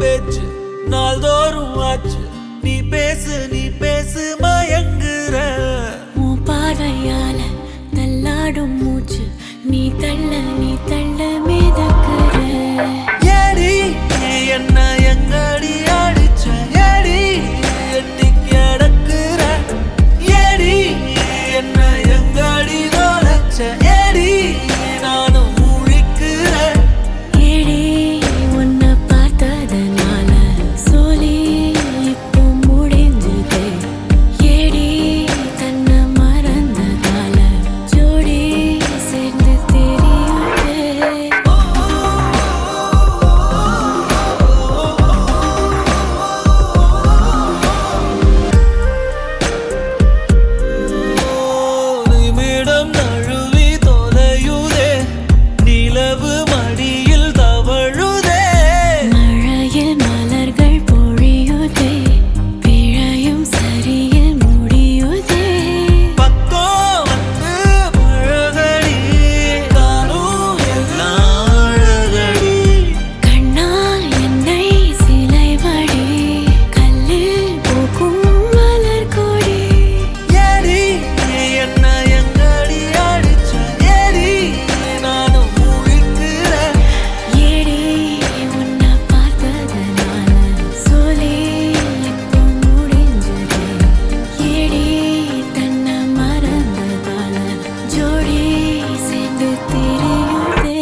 பேச்சு நாள்தோறும் ஆச்சு. நீ பேசு மயங்குற. உன் பார்வையால தள்ளாடும் மூச்சு நீ தள்ள மிதக்குற. ஏடி என்ன எங்கடி அடிச்ச? ஏடி எட்டி கிடக்குற? ஏடி என்ன எங்கடி தொலைச்ச? ஏடி நானும் முழிக்கிறேன். ஏடி உன்னை பார்த்ததனால சோலி இப்போ முடிஞ்சது. ஏடி தன்னை மறந்ததால ஜோடி சேர்ந்து தெரியுது. நிமிடம் நழுவி தொலையுதே, நிலவு மடியில் தவழுதே. மழையில் மலர்கள் பொழியுதே, பிழையும் சரியில் முடியுதே. பக்கம் வந்து பழகடி, தானும் எல்லாம் அழகடி. கண்ணால் என்னை சிலைவடி, கல்லில் பூக்கும் மலர் கொடி. ஏடி என்ன எங்கடி அடிச்ச? ஏடி நானும் முழிக்கிறேன். ஏடி உன்னை பார்த்ததனால சோலி இப்போ முடிஞ்சது. ஏடி தன்னை மறந்ததால ஜோடி சேர்ந்து தெரியுதே.